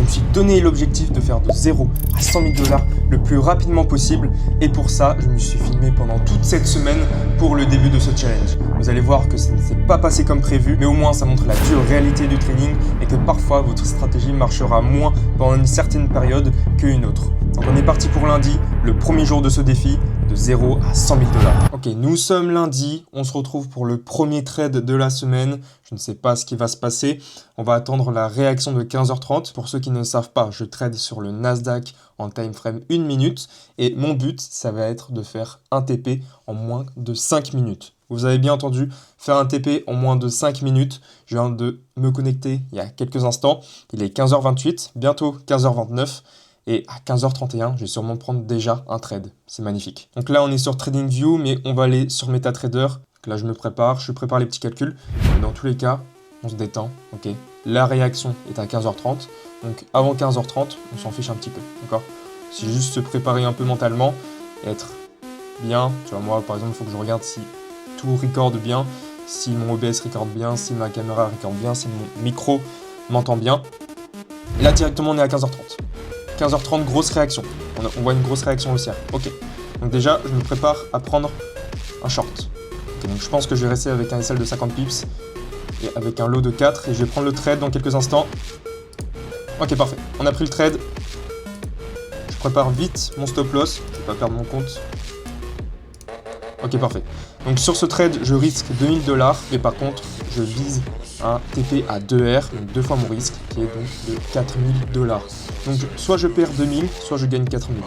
Je me suis donné l'objectif de faire de 0 à 100 000 $ le plus rapidement possible. Et pour ça, je me suis filmé pendant toute cette semaine pour le début de ce challenge. Vous allez voir que ça ne s'est pas passé comme prévu, mais au moins ça montre la dure réalité du trading et que parfois votre stratégie marchera moins pendant une certaine période qu'une autre. Donc on est parti pour lundi, le premier jour de ce défi, de 0 à 100 000 $. Ok, nous sommes lundi, on se retrouve pour le premier trade de la semaine. Je ne sais pas ce qui va se passer. On va attendre la réaction de 15h30. Pour ceux qui ne savent pas, je trade sur le Nasdaq en time frame 1 minute. Et mon but, ça va être de faire un TP en moins de 5 minutes. Vous avez bien entendu, faire un TP en moins de 5 minutes. Je viens de me connecter il y a quelques instants. Il est 15h28, bientôt 15h29. Et à 15h31, je vais sûrement prendre déjà un trade. C'est magnifique. Donc là, on est sur TradingView, mais on va aller sur MetaTrader. Donc là, je prépare les petits calculs. Et dans tous les cas, on se détend. Ok. La réaction est à 15h30. Donc avant 15h30, on s'en fiche un petit peu. D'accord. C'est juste se préparer un peu mentalement et être bien. Tu vois, moi, par exemple, il faut que je regarde si tout recorde bien, si mon OBS recorde bien, si ma caméra recorde bien, si mon micro m'entend bien. Et là, directement, on est à 15h30. 15h30, grosse réaction. On voit une grosse réaction haussière. Ok. Donc déjà, je me prépare à prendre un short. Okay, donc je pense que je vais rester avec un SL de 50 pips et avec un lot de 4 et je vais prendre le trade dans quelques instants. Ok, parfait. On a pris le trade. Je prépare vite mon stop loss. Je ne vais pas perdre mon compte. Ok, parfait. Donc sur ce trade, je risque 2000 $. Et par contre, je vise un TP à 2R, donc 2 fois mon risque, qui est donc de 4000 $. Donc soit je perds 2000, soit je gagne 4000.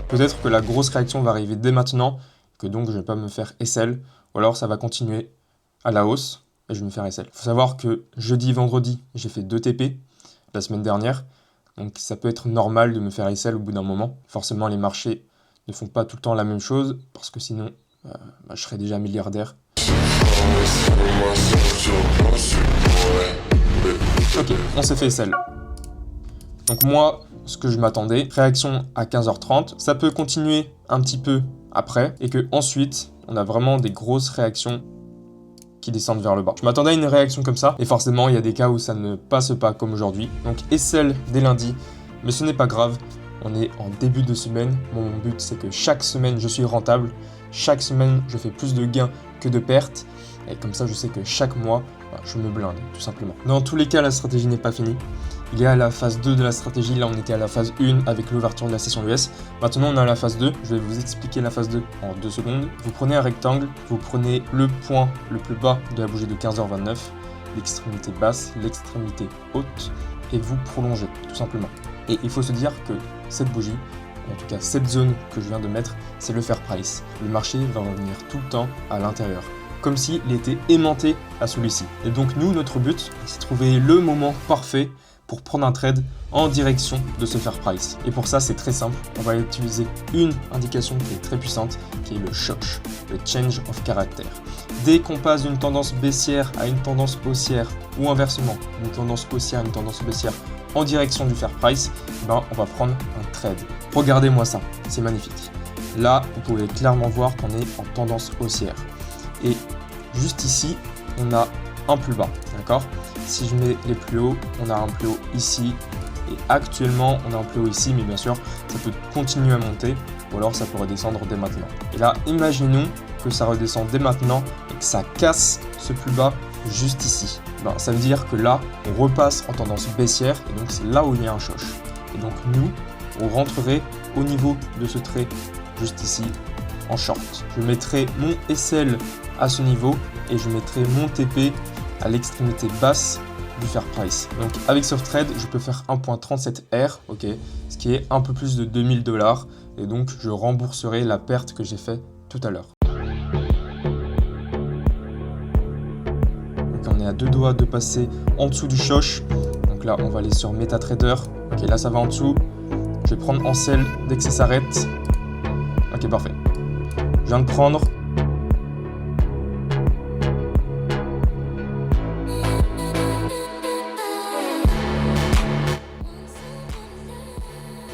Peut-être que la grosse réaction va arriver dès maintenant, que donc je ne vais pas me faire SL, ou alors ça va continuer à la hausse, et je vais me faire SL. Il faut savoir que jeudi, vendredi, j'ai fait 2 TP la semaine dernière, donc ça peut être normal de me faire SL au bout d'un moment. Forcément, les marchés ne font pas tout le temps la même chose, parce que sinon, je serais déjà milliardaire. Ok, on s'est fait SL. Donc moi, ce que je m'attendais, réaction à 15h30, ça peut continuer un petit peu après, et que ensuite, on a vraiment des grosses réactions qui descendent vers le bas. Je m'attendais à une réaction comme ça, et forcément, il y a des cas où ça ne passe pas comme aujourd'hui. Donc SL dès lundi, mais ce n'est pas grave. On est en début de semaine. Mon but, c'est que chaque semaine, je suis rentable. Chaque semaine, je fais plus de gains que de pertes. Et comme ça, je sais que chaque mois, je me blinde, tout simplement. Dans tous les cas, la stratégie n'est pas finie. Il y a la phase 2 de la stratégie. Là, on était à la phase 1 avec l'ouverture de la session US. Maintenant, on est à la phase 2. Je vais vous expliquer la phase 2 en 2 secondes. Vous prenez un rectangle. Vous prenez le point le plus bas de la bougie de 15h29, l'extrémité basse, l'extrémité haute, et vous prolongez, tout simplement. Et il faut se dire que cette bougie, en tout cas cette zone que je viens de mettre, c'est le fair price. Le marché va revenir tout le temps à l'intérieur, comme s'il était aimanté à celui-ci. Et donc nous, notre but, c'est de trouver le moment parfait pour prendre un trade en direction de ce fair price. Et pour ça, c'est très simple. On va utiliser une indication qui est très puissante, qui est le CHOCH, le Change of Character. Dès qu'on passe d'une tendance baissière à une tendance haussière, ou inversement, une tendance haussière à une tendance baissière, en direction du fair price, on va prendre un trade. Regardez-moi ça, c'est magnifique. Là, vous pouvez clairement voir qu'on est en tendance haussière. Et juste ici, on a un plus bas, d'accord? Si je mets les plus hauts, on a un plus haut ici. Et actuellement, on a un plus haut ici, mais bien sûr, ça peut continuer à monter, ou alors ça peut redescendre dès maintenant. Et là, imaginons que ça redescend dès maintenant et que ça casse ce plus bas juste ici. Ça veut dire que là, on repasse en tendance baissière et donc c'est là où il y a un choc. Et donc nous, on rentrerait au niveau de ce trait juste ici en short. Je mettrai mon SL à ce niveau et je mettrai mon TP à l'extrémité basse du fair price. Donc avec ce trade, je peux faire 1.37R, ok, ce qui est un peu plus de 2000 $, et donc je rembourserai la perte que j'ai fait tout à l'heure. On est à 2 doigts de passer en dessous du choc. Donc là, on va aller sur MetaTrader. Ok, là, ça va en dessous. Je vais prendre en sell dès que ça s'arrête. Ok, parfait. Je viens de prendre.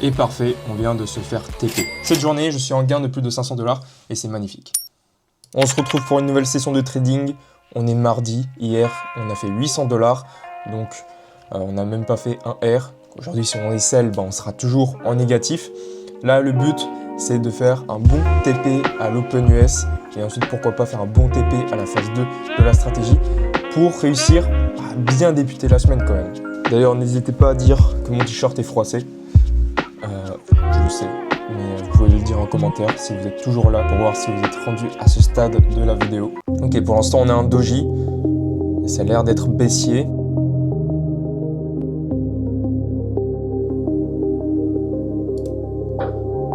Et parfait, on vient de se faire TP. Cette journée, je suis en gain de plus de 500 $ et c'est magnifique. On se retrouve pour une nouvelle session de trading. on est mardi. Hier, on a fait 800 $, donc on n'a même pas fait un R. Aujourd'hui, si on est sell, on sera toujours en négatif. Là, le but, c'est de faire un bon TP à l'Open US et ensuite, pourquoi pas faire un bon TP à la phase 2 de la stratégie pour réussir à bien débuter la semaine quand même. D'ailleurs, n'hésitez pas à dire que mon t-shirt est froissé. Je le sais, mais vous pouvez le dire en commentaire si vous êtes toujours là pour voir si vous êtes rendu à ce stade de la vidéo. Ok, pour l'instant, on a un doji. Ça a l'air d'être baissier.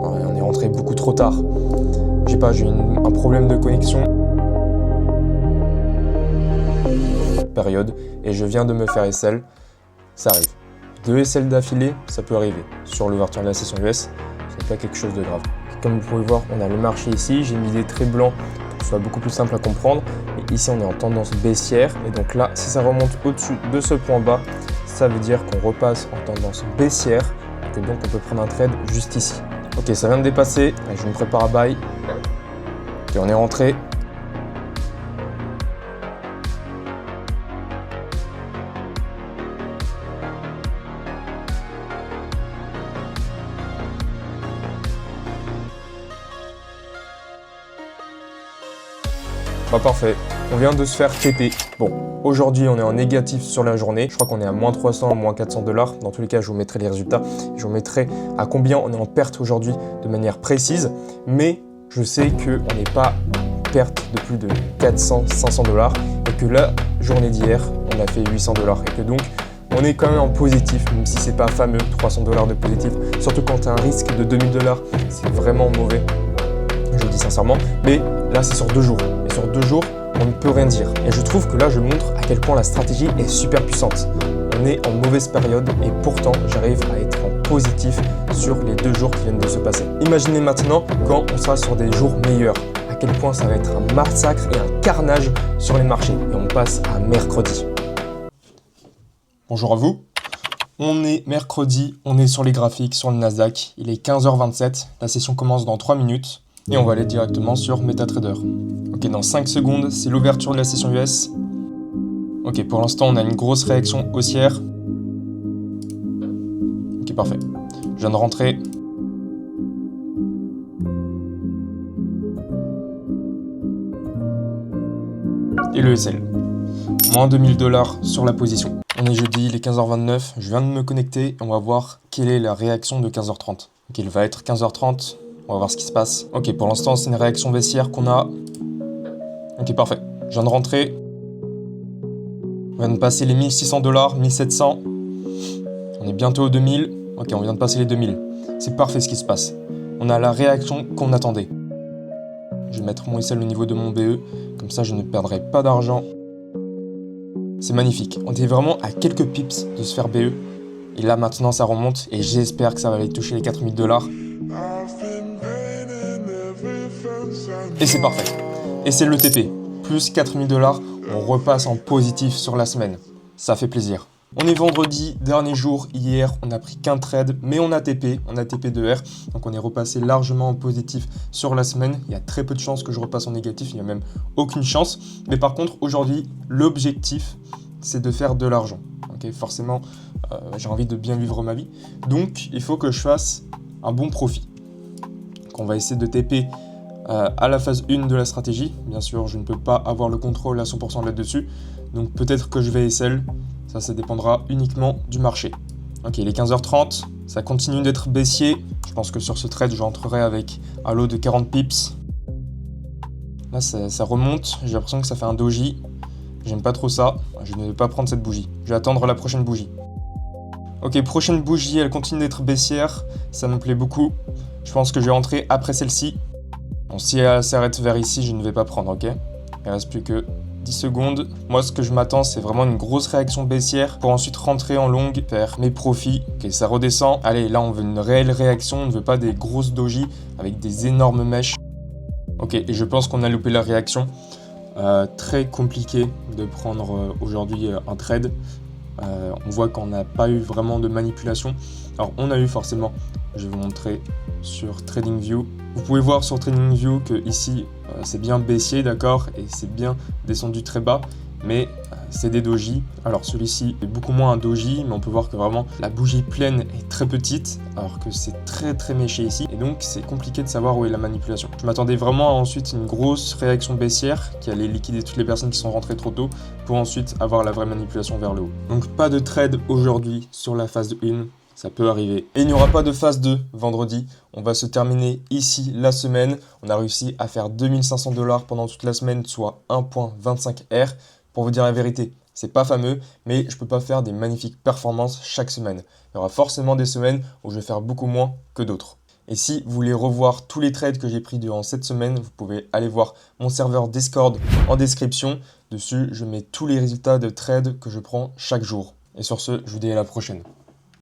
On est rentré beaucoup trop tard. J'ai un problème de connexion. Période. Et je viens de me faire SL. Ça arrive. 2 SL d'affilée, ça peut arriver. Sur l'ouverture de la session US, ce n'est pas quelque chose de grave. Comme vous pouvez voir, on a le marché ici. J'ai mis des traits blancs pour que ce soit beaucoup plus simple à comprendre. Et ici, on est en tendance baissière. Et donc là, si ça remonte au-dessus de ce point bas, ça veut dire qu'on repasse en tendance baissière. Et que donc, on peut prendre un trade juste ici. Ok, ça vient de dépasser. Allez, je me prépare à buy. Et on est rentré. Parfait, on vient de se faire TP. Bon, aujourd'hui on est en négatif sur la journée. Je crois qu'on est à moins 300, moins 400 $. Dans tous les cas, je vous mettrai les résultats. Je vous mettrai à combien on est en perte aujourd'hui de manière précise. Mais je sais qu'on n'est pas en perte de plus de 400, 500 $. Et que la journée d'hier, on a fait 800 $. Et que donc, on est quand même en positif, même si c'est pas fameux, 300 $ de positif. Surtout quand tu as un risque de 2000 $, c'est vraiment mauvais. Je le dis sincèrement. Mais là, c'est sur 2 jours. Et sur 2 jours, on ne peut rien dire. Et je trouve que là, je montre à quel point la stratégie est super puissante. On est en mauvaise période et pourtant, j'arrive à être en positif sur les 2 jours qui viennent de se passer. Imaginez maintenant quand on sera sur des jours meilleurs, à quel point ça va être un massacre et un carnage sur les marchés. Et on passe à mercredi. Bonjour à vous. On est mercredi, on est sur les graphiques, sur le Nasdaq. Il est 15h27, la session commence dans 3 minutes. Et on va aller directement sur MetaTrader. Ok, dans 5 secondes, c'est l'ouverture de la session US. Ok, pour l'instant, on a une grosse réaction haussière. Ok, parfait. Je viens de rentrer. Et le SL. Moins 2000 $ sur la position. On est jeudi, il est 15h29. Je viens de me connecter et on va voir quelle est la réaction de 15h30. Ok, il va être 15h30. On va voir ce qui se passe. Ok, pour l'instant, c'est une réaction baissière qu'on a. Ok, parfait. Je viens de rentrer. On vient de passer les 1600 $, 1700. On est bientôt aux 2000. Ok, on vient de passer les 2000. C'est parfait ce qui se passe. On a la réaction qu'on attendait. Je vais mettre mon SL au niveau de mon BE. Comme ça, je ne perdrai pas d'argent. C'est magnifique. On était vraiment à quelques pips de se faire BE. Et là, maintenant, ça remonte. Et j'espère que ça va aller toucher les 4000 $. Et c'est parfait. Et c'est le TP. Plus 4000 $, on repasse en positif sur la semaine. Ça fait plaisir. On est vendredi, dernier jour. Hier, on n'a pris qu'un trade, mais on a TP de R. Donc on est repassé largement en positif sur la semaine. Il y a très peu de chances que je repasse en négatif. Il n'y a même aucune chance. Mais par contre, aujourd'hui, l'objectif, c'est de faire de l'argent. Okay, forcément, j'ai envie de bien vivre ma vie. Donc, il faut que je fasse un bon profit. Donc, on va essayer de TP à la phase 1 de la stratégie. Bien sûr, je ne peux pas avoir le contrôle à 100% là-dessus. Donc peut-être que je vais SL. Ça dépendra uniquement du marché. Ok, il est 15h30. Ça continue d'être baissier. Je pense que sur ce trade, j'entrerai avec un lot de 40 pips. Là, ça remonte. J'ai l'impression que ça fait un doji. J'aime pas trop ça. Je ne vais pas prendre cette bougie. Je vais attendre la prochaine bougie. Ok, prochaine bougie, elle continue d'être baissière. Ça me plaît beaucoup. Je pense que je vais rentrer après celle-ci. Bon, si elle s'arrête vers ici, je ne vais pas prendre, ok? Il reste plus que 10 secondes. Moi, ce que je m'attends, c'est vraiment une grosse réaction baissière pour ensuite rentrer en longue, faire mes profits. Ok, ça redescend. Allez, là, on veut une réelle réaction. On ne veut pas des grosses doji avec des énormes mèches. Ok, et je pense qu'on a loupé la réaction. Très compliqué de prendre aujourd'hui un trade. On voit qu'on n'a pas eu vraiment de manipulation. Alors, on a eu forcément Je vais vous montrer sur TradingView. Vous pouvez voir sur TradingView que ici, c'est bien baissier, d'accord, et c'est bien descendu très bas, mais c'est des dojis. Alors celui-ci est beaucoup moins un doji, mais on peut voir que vraiment la bougie pleine est très petite, alors que c'est très méché ici, et donc c'est compliqué de savoir où est la manipulation. Je m'attendais vraiment à ensuite une grosse réaction baissière qui allait liquider toutes les personnes qui sont rentrées trop tôt pour ensuite avoir la vraie manipulation vers le haut. Donc pas de trade aujourd'hui sur la phase 1. Ça peut arriver. Et il n'y aura pas de phase 2 vendredi. On va se terminer ici la semaine. On a réussi à faire 2500 $ pendant toute la semaine, soit 1.25 R. Pour vous dire la vérité, c'est pas fameux, mais je peux pas faire des magnifiques performances chaque semaine. Il y aura forcément des semaines où je vais faire beaucoup moins que d'autres. Et si vous voulez revoir tous les trades que j'ai pris durant cette semaine, vous pouvez aller voir mon serveur Discord en description. Dessus, je mets tous les résultats de trades que je prends chaque jour. Et sur ce, je vous dis à la prochaine.